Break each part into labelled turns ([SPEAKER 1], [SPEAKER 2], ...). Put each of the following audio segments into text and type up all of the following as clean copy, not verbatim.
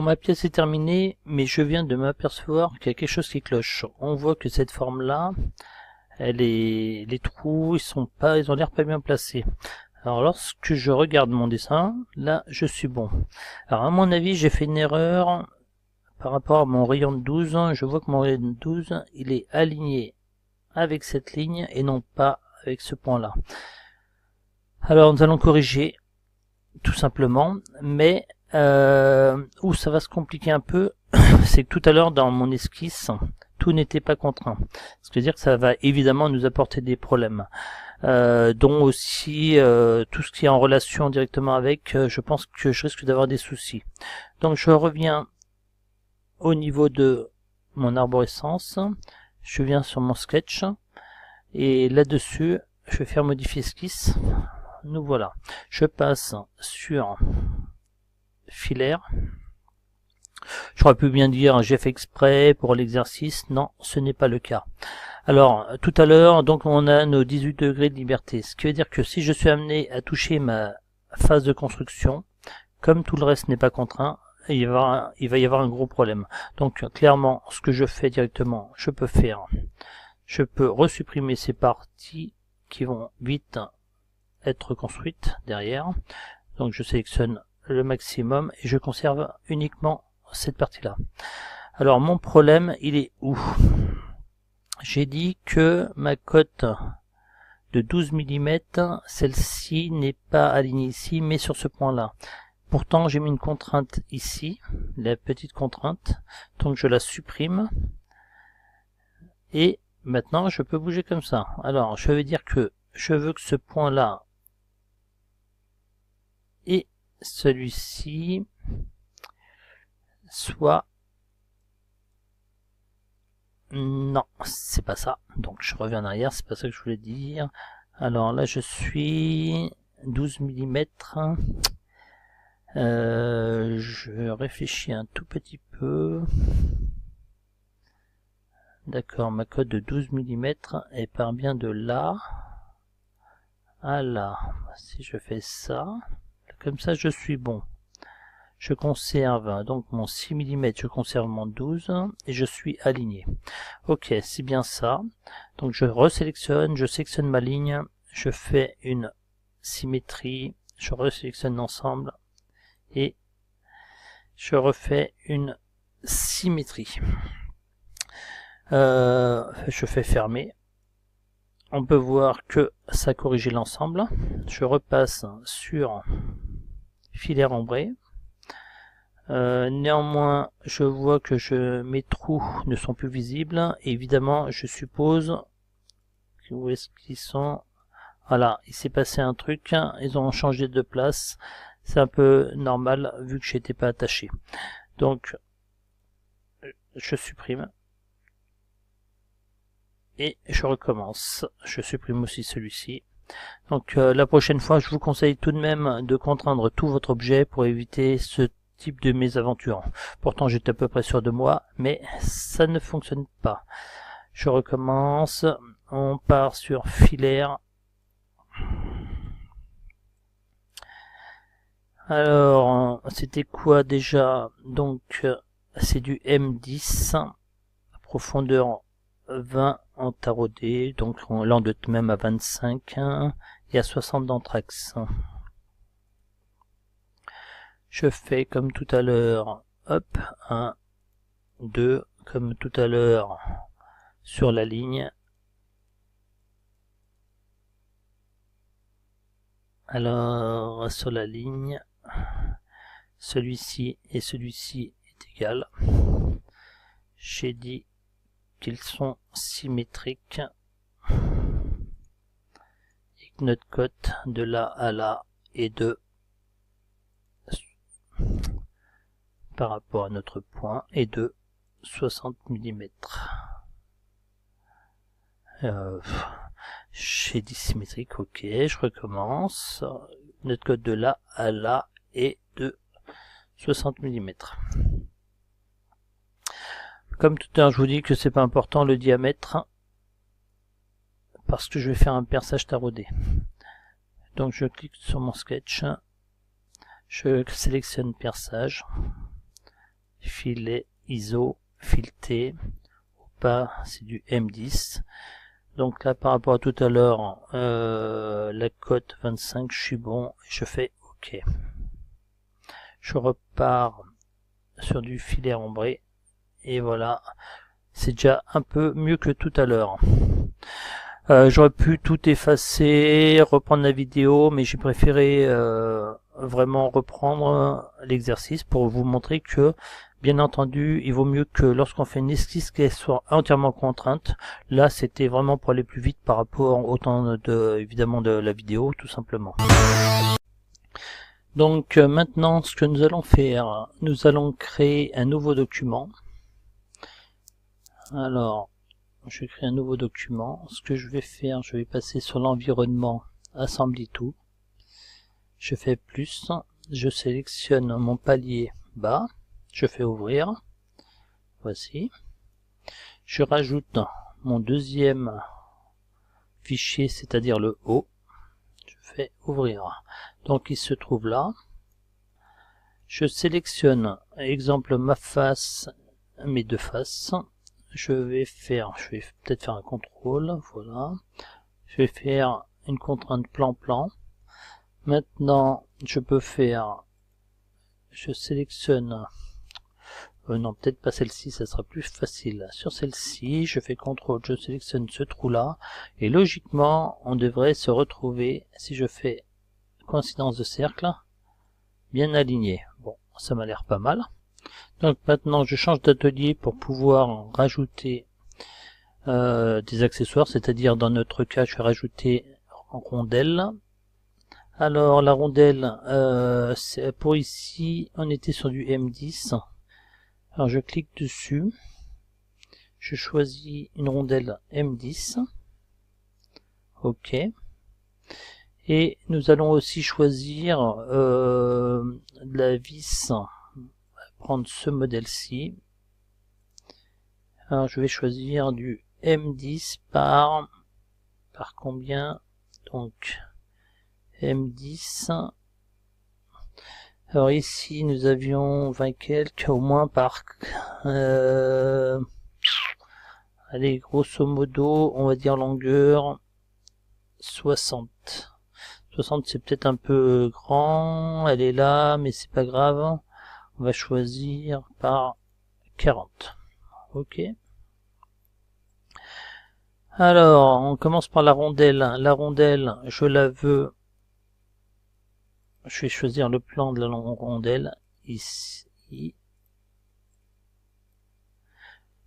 [SPEAKER 1] Bon, ma pièce est terminée, mais je viens de m'apercevoir qu'il y a quelque chose qui cloche. On voit que cette forme-là, les trous, ils ont l'air pas bien placés. Alors lorsque je regarde mon dessin, là je suis bon. Alors à mon avis, j'ai fait une erreur par rapport à mon rayon de 12. Je vois que mon rayon de 12, il est aligné avec cette ligne et non pas avec ce point-là. Alors nous allons corriger tout simplement, mais où ça va se compliquer un peu, c'est que tout à l'heure dans mon esquisse, tout n'était pas contraint. Ce qui veut dire que ça va évidemment nous apporter des problèmes. Dont aussi tout ce qui est en relation directement avec, je pense que je risque d'avoir des soucis. Donc je reviens au niveau de mon arborescence, je viens sur mon sketch, et là-dessus, je vais faire modifier esquisse. Nous voilà. Je passe sur filaire. J'aurais pu bien dire j'ai fait exprès pour l'exercice. Non, ce n'est pas le cas. Alors, tout à l'heure, donc on a nos 18 degrés de liberté. Ce qui veut dire que si je suis amené à toucher ma phase de construction, comme tout le reste n'est pas contraint, il va y avoir un gros problème. Donc clairement, ce que je fais directement, je peux resupprimer ces parties qui vont vite être construites derrière. Donc je sélectionne le maximum et je conserve uniquement cette partie-là. Alors mon problème, il est où? J'ai dit que ma cote de 12 mm, celle-ci n'est pas alignée ici, mais sur ce point-là. Pourtant, j'ai mis une contrainte ici, la petite contrainte, donc je la supprime. Et maintenant, je peux bouger comme ça. Alors, je vais dire que je veux que ce point-là et celui-ci soient... Non, c'est pas ça. Donc je reviens en arrière, c'est pas ça que je voulais dire. Alors là, je suis 12 mm. Je réfléchis un tout petit peu. D'accord, ma cote de 12 mm, elle part bien de là à là. Si je fais ça, comme ça je suis bon. Je conserve donc mon 6 mm, je conserve mon 12 et je suis aligné. Ok, c'est bien ça. Donc je resélectionne, je sélectionne ma ligne, je fais une symétrie, je resélectionne l'ensemble et je refais une symétrie. Je fais fermer. On peut voir que ça a corrigé l'ensemble. Je repasse sur filaire ombré. Néanmoins, je vois que mes trous ne sont plus visibles. Et évidemment, je suppose où est-ce qu'ils sont. Voilà, il s'est passé un truc. Ils ont changé de place. C'est un peu normal vu que j'étais pas attaché. Donc, je supprime. Et je recommence. Je supprime aussi celui-ci. Donc la prochaine fois, je vous conseille tout de même de contraindre tout votre objet pour éviter ce type de mésaventure. Pourtant j'étais à peu près sûr de moi, mais ça ne fonctionne pas. Je recommence, on part sur filaire. Alors, c'était quoi déjà? Donc, c'est du M10, profondeur 20 en taraudé, donc on l'endote même à 25 et à 60 d'anthrax. Je fais comme tout à l'heure, hop, 1, 2, comme tout à l'heure sur la ligne. Alors, sur la ligne, celui-ci et celui-ci est égal. J'ai dit qu'ils sont symétriques et que notre cote de là à là est de par rapport à notre point est de 60 mm. J'ai dit symétrique, ok, je recommence. Notre cote de là à là est de 60 mm. Comme tout à l'heure, je vous dis que c'est pas important le diamètre parce que je vais faire un perçage taraudé. Donc je clique sur mon sketch, je sélectionne perçage, filet ISO, fileté, pas, c'est du M10. Donc là par rapport à tout à l'heure, la cote 25, je suis bon, je fais OK. Je repars sur du filet ombré et voilà, c'est déjà un peu mieux que tout à l'heure. J'aurais pu tout effacer, reprendre la vidéo, mais j'ai préféré vraiment reprendre l'exercice pour vous montrer que, bien entendu, il vaut mieux que lorsqu'on fait une esquisse qu'elle soit entièrement contrainte. Là, c'était vraiment pour aller plus vite par rapport au temps évidemment de la vidéo, tout simplement. Donc maintenant, ce que nous allons faire, nous allons créer un nouveau document. Alors, je crée un nouveau document. Ce que je vais faire, je vais passer sur l'environnement Assembly tout. Je fais plus, je sélectionne mon palier bas, je fais ouvrir. Voici. Je rajoute mon deuxième fichier, c'est-à-dire le haut. Je fais ouvrir. Donc il se trouve là. Je sélectionne, exemple ma face, mes deux faces. Je vais peut-être faire un contrôle, voilà. Je vais faire une contrainte plan-plan. Maintenant, je peux faire, je sélectionne, non peut-être pas celle-ci, ça sera plus facile. Sur celle-ci, je fais contrôle, je sélectionne ce trou-là, et logiquement, on devrait se retrouver, si je fais coïncidence de cercle, bien aligné. Bon, ça m'a l'air pas mal. Donc maintenant, je change d'atelier pour pouvoir rajouter des accessoires, c'est-à-dire dans notre cas, je vais rajouter en rondelle. Alors la rondelle, pour ici, on était sur du M10. Alors je clique dessus, je choisis une rondelle M10. OK. Et nous allons aussi choisir la vis. Prendre ce modèle-ci. Alors je vais choisir du M10 par combien? Donc M10. Alors ici nous avions 20 quelques, au moins par allez, grosso modo on va dire longueur 60. 60 c'est peut-être un peu grand, elle est là mais c'est pas grave. On va choisir par 40. OK. Alors, on commence par la rondelle. La rondelle, je la veux. Je vais choisir le plan de la rondelle. Ici.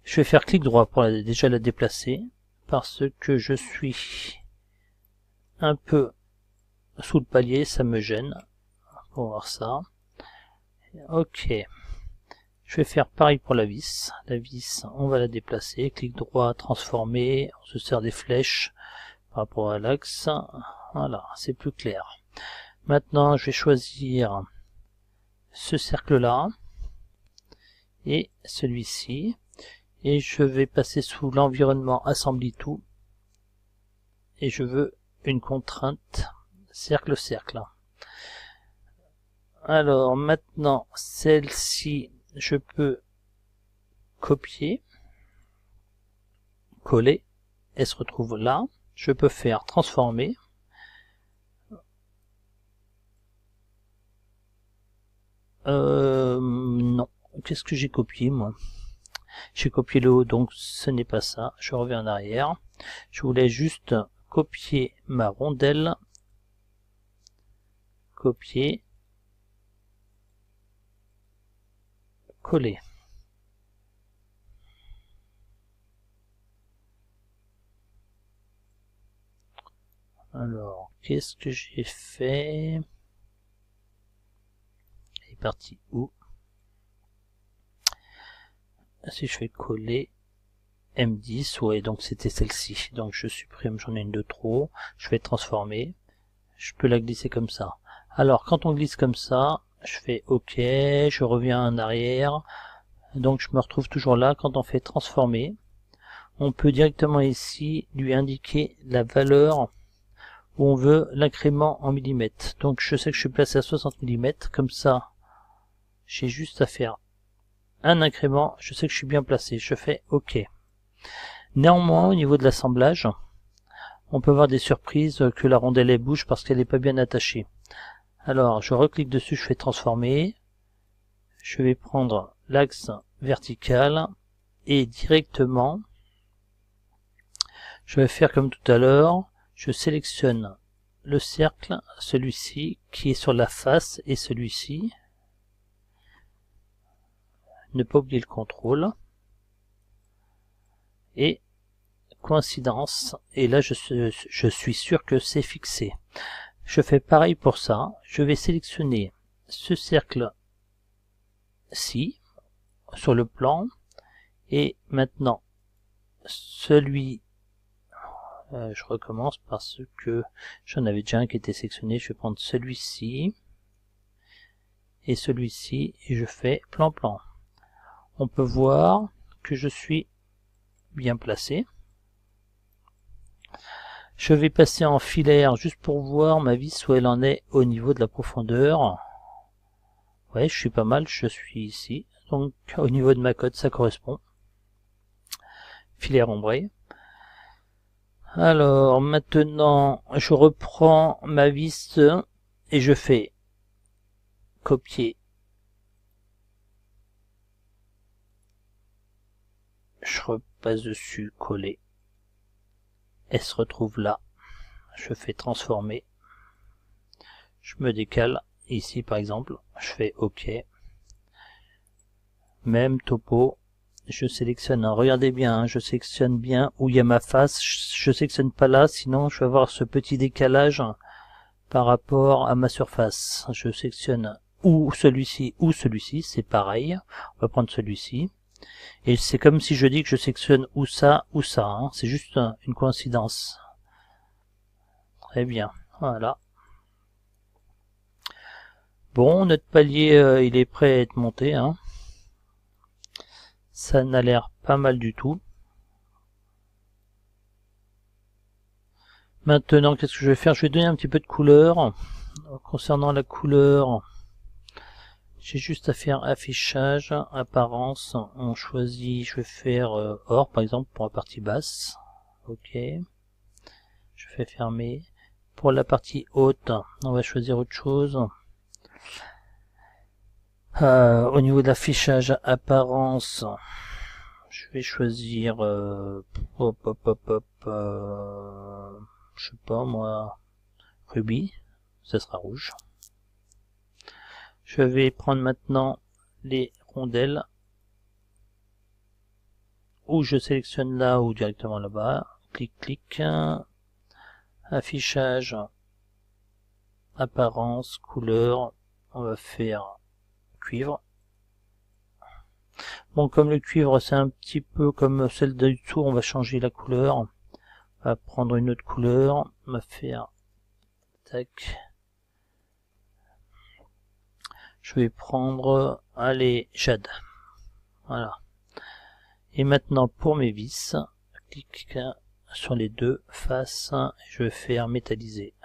[SPEAKER 1] Je vais faire clic droit pour déjà la déplacer. Parce que je suis un peu sous le palier, ça me gêne. Pour voir ça. OK. Je vais faire pareil pour la vis. La vis, on va la déplacer. Clic droit, transformer. On se sert des flèches par rapport à l'axe. Voilà, c'est plus clair. Maintenant, je vais choisir ce cercle-là et celui-ci. Et je vais passer sous l'environnement Assembly tout. Et je veux une contrainte cercle-cercle. Alors maintenant, celle-ci, je peux copier, coller, elle se retrouve là. Je peux faire transformer. Non, qu'est-ce que j'ai copié moi? J'ai copié le haut, donc ce n'est pas ça. Je reviens en arrière. Je voulais juste copier ma rondelle. Copier. Coller. Alors, qu'est-ce que j'ai fait? Elle est partie où? Si je fais coller M10, ouais, donc c'était celle-ci. Donc je supprime, j'en ai une de trop. Je vais transformer. Je peux la glisser comme ça. Alors, quand on glisse comme ça, je fais OK, je reviens en arrière. Donc je me retrouve toujours là. Quand on fait transformer, on peut directement ici lui indiquer la valeur où on veut l'incrément en millimètres. Donc je sais que je suis placé à 60 mm, comme ça j'ai juste à faire un incrément, je sais que je suis bien placé, je fais OK. Néanmoins, au niveau de l'assemblage, on peut avoir des surprises que la rondelle elle bouge parce qu'elle n'est pas bien attachée. Alors, je reclique dessus, je fais transformer. Je vais prendre l'axe vertical et directement, je vais faire comme tout à l'heure, je sélectionne le cercle, celui-ci qui est sur la face et celui-ci. Ne pas oublier le contrôle. Et coïncidence, et là je suis sûr que c'est fixé. Je fais pareil pour ça, je vais sélectionner ce cercle-ci sur le plan, et maintenant celui, je recommence parce que j'en avais déjà un qui était sélectionné, je vais prendre celui-ci, et celui-ci, et je fais plan-plan. On peut voir que je suis bien placé. Je vais passer en filaire juste pour voir ma vis où elle en est au niveau de la profondeur. Ouais, je suis pas mal, je suis ici. Donc au niveau de ma cote, ça correspond. Filaire ombré. Alors maintenant, je reprends ma vis et je fais copier. Je repasse dessus, coller. Elle se retrouve là. Je fais transformer. Je me décale ici par exemple. Je fais OK. Même topo. Je sélectionne, regardez bien, je sélectionne bien où il y a ma face, je sélectionne pas là, sinon je vais avoir ce petit décalage par rapport à ma surface. Je sélectionne ou celui-ci, c'est pareil, on va prendre celui-ci, et c'est comme si je dis que je sélectionne ou ça, hein. C'est juste une coïncidence. Très bien, voilà. Bon, notre palier, il est prêt à être monté, hein. Ça n'a l'air pas mal du tout. Maintenant, qu'est-ce que je vais faire? Je vais donner un petit peu de couleur. Concernant la couleur, j'ai juste à faire affichage, apparence. On choisit, je vais faire or par exemple pour la partie basse. OK. Je fais fermer. Pour la partie haute, on va choisir autre chose. Au niveau de l'affichage, apparence, je vais choisir je sais pas moi, rubis, ça sera rouge. Je vais prendre maintenant les rondelles, ou je sélectionne là ou directement là-bas, clic clic, affichage, apparence, couleur, on va faire cuivre. Bon, comme le cuivre c'est un petit peu comme celle du dessous, on va changer la couleur, on va prendre une autre couleur, on va faire tac. Je vais prendre, allez, jade. Voilà. Et maintenant pour mes vis, clic sur les deux faces, je vais faire métalliser.